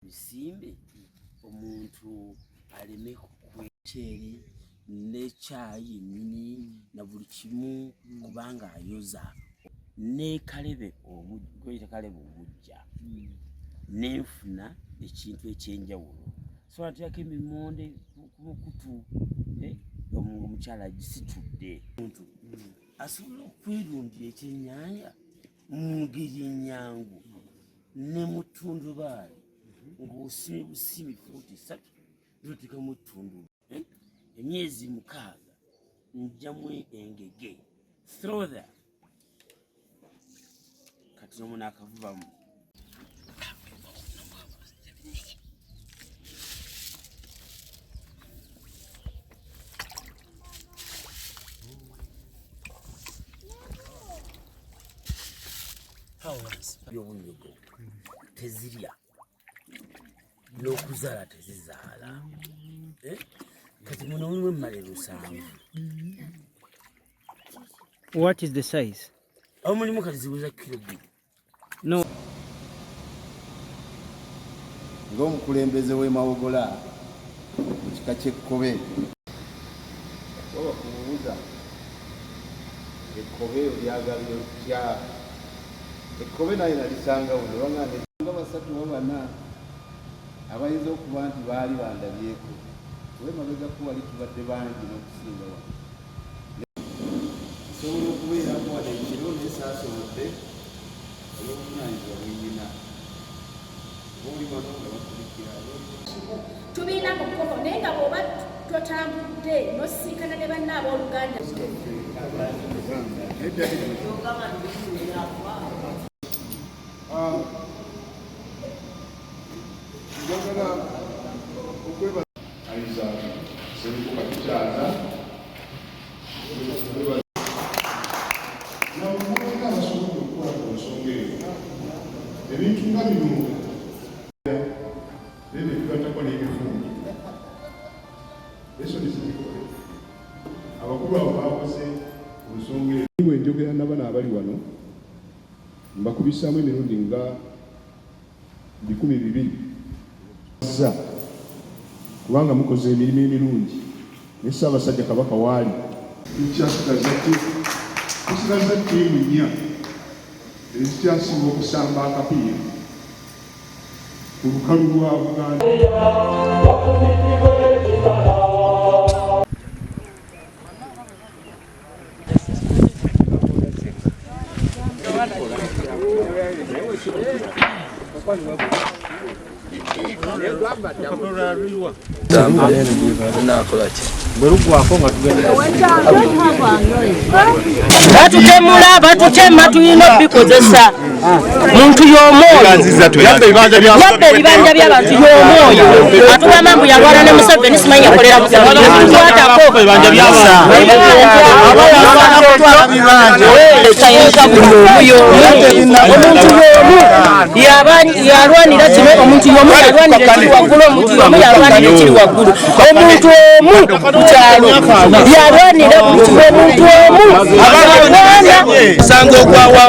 Bisimbe omuntu aleme kwecheri ne chai nini na buli kimu kubanga ayoza ne kalebe omuggoyita kalebe omujja nenfuna ekintu ekyenjawulo so atiyako emimonde kumukutu omukyala gisitudde omuntu asobola okwirundira ekyenyanja mu ngeri ennyangu ne mu ttundubaali ng'osimye busimi fuuti 3 zoteeka mu ttundu emyezi 6 njjamu engege throw that kati nomu n'akavubamu by'obunyogo tezirya n'okuzaala tezizaala kati muno mulimu emmale 7. What is the size? Omulimu kati ziweza kilo 2. No. Ng'omukulembeze w'e Mawogola mu kika ky'ekkobe oba kubuuza ekkobe olyagala otya ekkobe naye nalisanga wuno bangande nga 3 oba 4 abayinza okuba nti baali bandabyeko wemabega ko wali tubadde bangi n'okusinga wano sobola okubeerako wano ekiro nesaasobodde olw'obuvunanyizibwa bwenyina oli wano nga bakulikira tubiina mu kkobo naye nga bw'oba totambudde n'osinkana ne banna ab'oluganda njagala okweba ayinza sebuka kikyaza namumoeka basobola okukola ku nsonga eyo ebintu nga bino nene bigatako n'ebifungi eso nisibikole abakulu abo bakoze ku nsonga eyo bwe njogera n'abana abali wano mbakubisaamu emirundi nga 200 kubanga mukoze emirimu emirungi ne Ssaabasajja Kabaka waali tusigaza ttiimu 4 ezikyasinga okusamba akapiira ku lukalu lwa Buganda. batutemula batutema tulina obikozesa muntu y'omwoyo yabba ebibanja by'abantu y'omwoyo atugamba mbu yalwana ne Museveni simanyi yakolera Museveni twatako ebibanja omuntu yalwanira kino omuntu y'omu yalwanira ekiri waggulu omuntu y'omu yalwanira ekiri waggulu omuntu omu ku kyalo yalwanira omuntu omu abalwana sanga ogwawa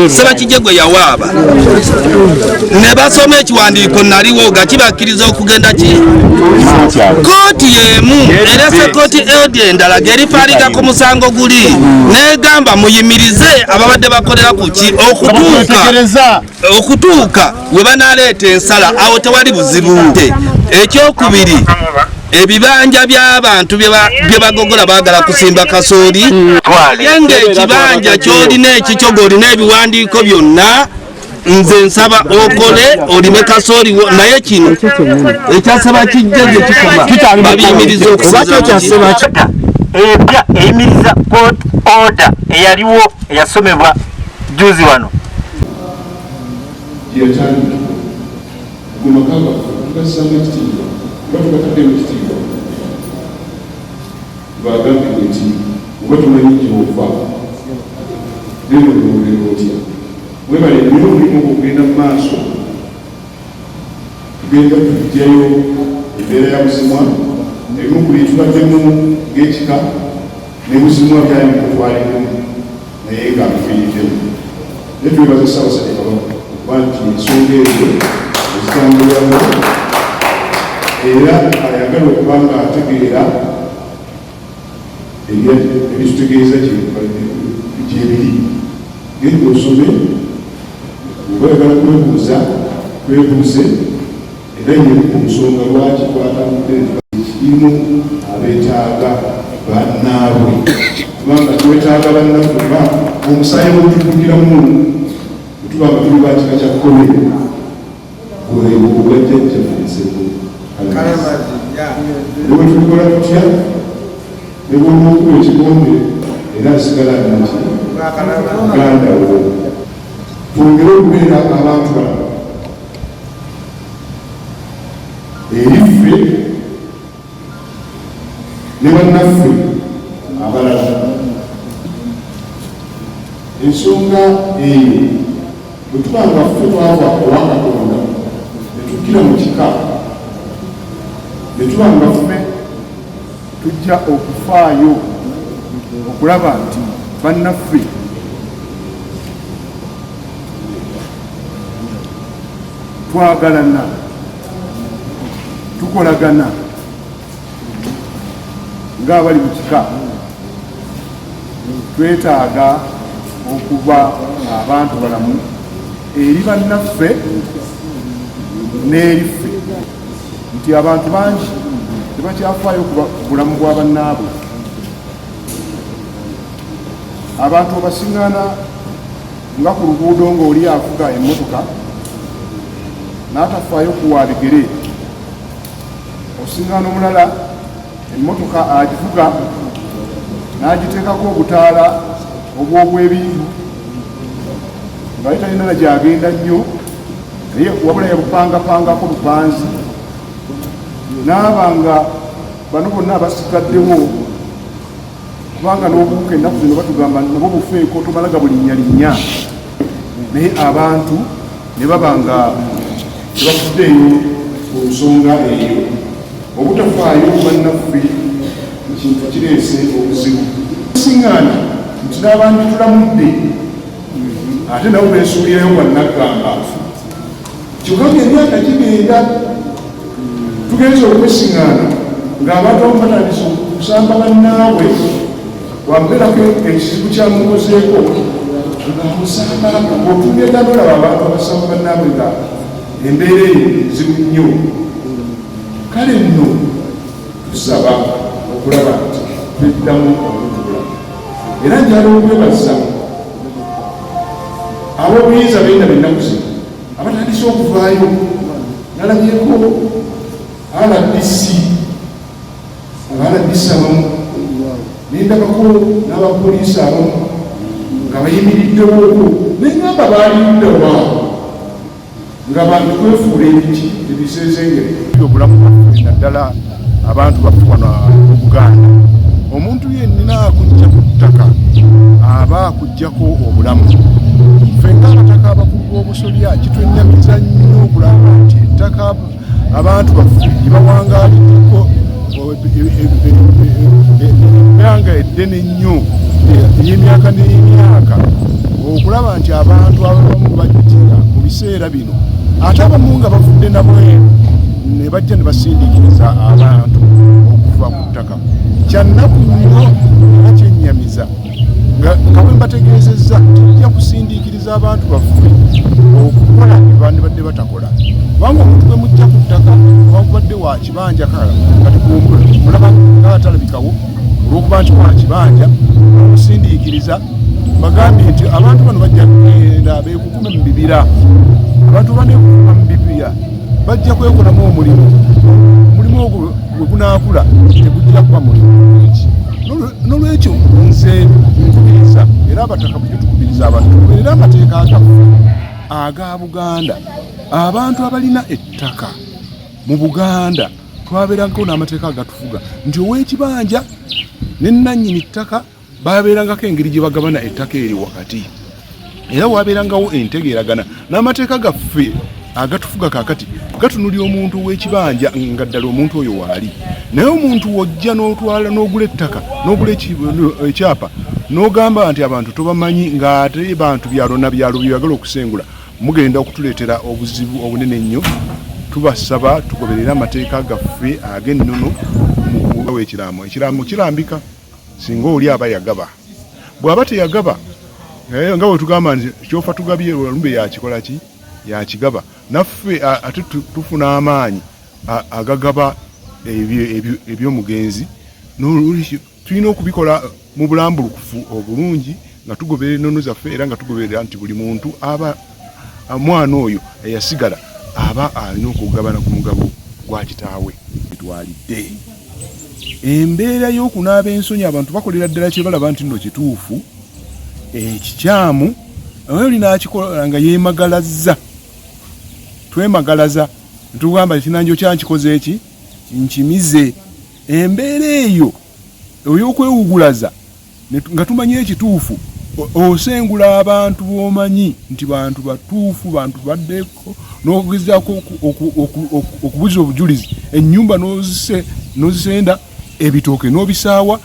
Ssebakijjegwe yawaaba ne basoma ekiwandiiko naliwo nga kibakkiriza okugenda kooti y'emu erese kooti edi endala ng'erifaaliga ku musango guli negamba muyimirize ababadde bakolera ku ki okutuuka we banaleeta ensala awo tewali buzibu. Ekyokubiri ebibanja by'abantu bye bagogola baagala kusimba kasooli yenga ekibanja ky'olina ekikyo ng'olina ebiwandiiko byonna nze nsaba okole olime kasooli naye kino ekyasaba kijjege kikoma babiyimiriza okusiza eyimiriza court order eyaliwo eyasomebwa juzi wano kuba tumanyi kyova lero olwogera otya mwebale nnyo omulimu ogugenda mu maaso tugenda tujjayo embeera ya buzimwa ebimu buli tubaddemu ng'ekika ne buzimwa byali mukutwalimu naye nga bifiiriddemu naye twebaza Ssaabasajja Kabaka okuba nti ensonga ezo ezitambuliramu era ayagala okuba nga ategeera ebitutegeeza gyebiri genda osome oba oyagala kwebuuza kwebuuze era ye omusonga lwaki twatambudde kirimu abeetaaga bannaabwe kubanga twetaaga bannaffe ba omusaayi ogutujjukiramu tuba nga tuli bakika kya kkobe obwajjajjaffe enseko ne bwe tulikola tutya ne bwolwokuba ekikombe era asigala nti muganda wo twongere okubeera abantu balala eriffe ne bannaffe abalala ensonga eyo bwe tuba nga ffe twava owa Katonda ne tukkira mu kika ne tuba nga ffe tujja okufaayo okulaba nti bannaffe twagalana tukolagana ng'abali mu kika twetaaga okuba abantu balamu eri bannaffe n'eriffe nti abantu bangi tebakyafaayo ku bulamu bwa bannaabwe abantu obasiŋŋaana nga ku luguudo ng'oli avuga emmotoka n'atafaayo kuwa bigere osiŋŋaana omulala emmotoka agivuga n'agiteekako obutaala obw'obwebintu nga ye talina na gyagenda nnyo naye wabula yabupangapangako bupanzi n'abanga bano bonna abasigaddewo kubanga n'obuuka ennaku zino batugamba nabo bufeeko tomalaga buli linnya naye abantu ne baba nga tebafuddeeyo ku nsonga eyo obutafaayo bannaffe ekintu kireese obuzibu siŋŋaana nti n'abantu tulamudde ate nabo beesuulirayo bannaggamba kyokka ng'emyaka gigenda tugenze okwesiŋŋaana ng'abantu abamu batandise okusamba bannaabwe wambeerako ekizibu kyamukozeeko ng'amusamba ng'otugenda nolaba abantu abasamba bannaabwe nga embeera eyo nzibu nnyo kale nno tusaba okulaba nti tweddamu okutula era njala okwebaza ab'obuyinza benda bennaku zino abatandise okuvaayo nalabyeko RDC abamu nendabako n'abapoliisi abamu nga bayimiriddewooko nengamba baaliddawa nga bantu kwefuula ebiti ebisezengere obulamu bwaffe naddala abantu baffe wano mu Buganda omuntu yenna akujja ku ttaka aba akujjako obulamu ffe ng'abataka abakulu b'obusolya kitwennyamiza nnyo okulaba nti ettaka abantu baffe libawangaaliddeko ebbanga eddene nnyo ey'emyaka n'emyaka okulaba nti abantu abamu bajjira mu biseera bino ate abamu nga bavudde nabweru ne bajja ne basindiikiriza abantu okuva ku ttaka kyannaku nnyo era kyennyamiza nga bwe mbategeezezza tujja kusindiikiriza abantu baffe okukola ebandibadde batakola kubanga omuntu bwe mujja ku ttaka wakubadde wa kibanja kala kati mulaba ng'atalabikawo olw'okuba nti wa kibanja okusindiikiriza bagambye nti abantu bano bajja kugenda beekukume mu bibira abantu baneekukuma mu bibira bajja kwekolamu omulimu ogwo bwe gunaakula tegujja kuba mulimu eki n'olwekyo nze nkubiriza era abataka bujja tukubiriza abantu tugoberere amateeka agaffe aga Buganda abantu abalina ettaka mu Buganda twabeerako n'amateeka agatufuga nti ow'ekibanja ne nannyini ttaka babeerangako engeri gye bagabana ettaka eri wakati era wabeerangawo entegeeragana n'amateeka gaffe agatufuga kaakati gatunulira omuntu w'ekibanja nga ddala omuntu oyo waali naye omuntu wojja n'otwala n'ogula ettaka n'ogula ekyapa n'ogamba nti abantu tobamanyi ng'ate bantu byalo na byalo byagala okusengula mugenda okutuleetera obuzibu obunene nnyo tubasaba tugoberera amateeka gaffe ag'ennono mu kugawa ekiraamo kirambika singa oli aba yagaba bw'aba teyagaba nga bwe tugamba nti kyofa tugabye olumbe yakikola ki yakigaba naffe ate tufuna amaanyi agagaba ebyomugenzi tulina okubikola mu bulambulukufu obulungi nga tugoberera ennono zaffe era nga tugoberera nti buli muntu aba mwana oyo eyasigala aba alina okugabana ku mugabo gwa kitaawe etwalidde embeera y'okunaaba ensonyi abantu bakolera ddala kye balaba nti nno kituufu ekikyamu oyo linaakikola nga yeemagalazza twemagalaza netugamba ekinanjo kyankikoze eki nkimize embeera eyo ey'okwewugulaza nga tumanyi ekituufu osengula abantu b'omanyi nti bantu batuufu bantu baddeko n'okugezaako okubuza obujulizi ennyumba n'ozisenda ebitooke n'obisaawa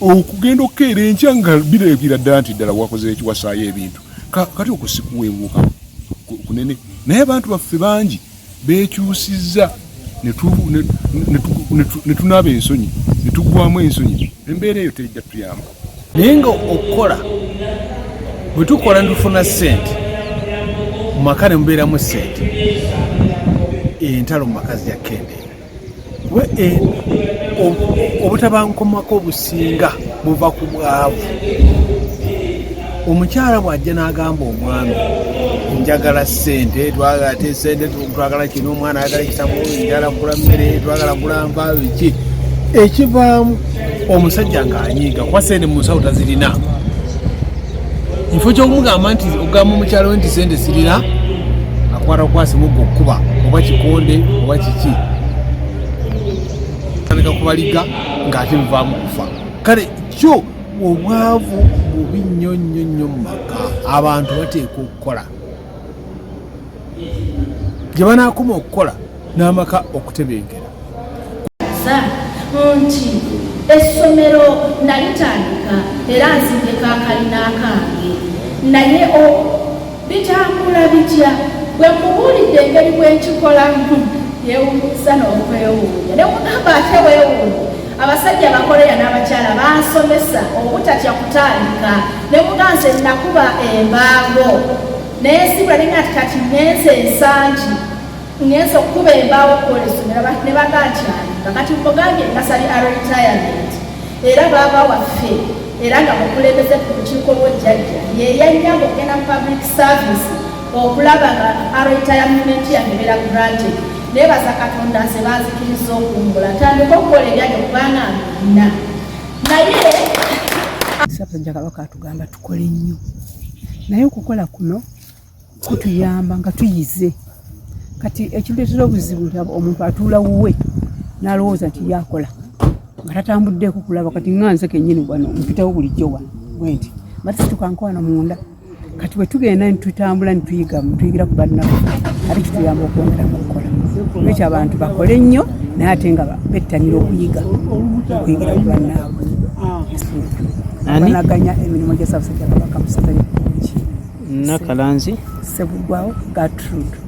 okugenda okukeera enkya nga bireekera ddala nti ddala wakoze ekiwasaayo ebintu kati okusikuweebuuka kunene naye abantu baffe bangi beekyusizza ne tunaaba ensonyi ne tuggwamu ensonyi embeera eyo tejja tuyamba naye nga okukola bwe tukola netufuna ssente mu maka ne mubeeramu ssente entalo mu maka zijakkendeera obutabankomako obusinga buva ku bwavu omukyala bw'ajja n'agamba omwami njagala ssente twagala te ssente twagala kino omwana ayagala ekitabu njagala kugula mmere twagala kugula nvaayo ki ekivaamu omusajja ng'anyiiga kuba ssente mu nsawo tazirina kifo ky'okumugamba nti ogamba omukyala we nti ssente sirina akwata kukwasimuga okkuba oba kikonde oba kiki aleka kubaliga ng'ate muvaamu kufa kale kyo obwavu bubi nnyo nnyo nnyo mu maka abantu bateeka okukola gye banaakoma okukola n'amaka okutebenkera nti essomero nalitandika era nzindeko akalina akange naye bitambula bitya bwe mubuulidde engeri bwenkikolamu yeewuusa n'okwewuunya ne mugamba ate weewuunya abasajja abakoleya n'abakyala bansomesa obutatya kutandika ne muganze nakuba embaago naye sibula ninga ati kati ngenze ensangi ngenze okukuba embaawo okukola essomero ne bagankyalika kati mugambye nasali retirement era baaba waffe era nga mukulembeze ku lukiiko lw'ojjajja yeyanyamba okugenda mu public service okulaba nga retirement yange ebeera granted nebaza katonda nze banzikiriza okumbula tandika okukola ebyange kubanga nina naye Ssaabasajja Kabaka atugamba tukole nnyo naye okukola kuno kutuyamba nga tuyize kati ekireetera obuzibu nti omuntu atuula wuwe n'alowooza nti yakola nga tatambuddeeko kulaba kati nganze kennyini wano mpitawo bulijjo wano bwenti bati situkanko wano munda kati bwe tugenda nitutambula nituyigira ku bannaffe ate kituyamba okwongera mu kukola ekyo abantu bakole nnyo naye ate nga bettanira okuyigira ku bannaabwe banaganya emirimu gya Ssaabasajja Kabaka mu ssaza ly'Obulungi Nakalanzi Ssebugwawo Gertrude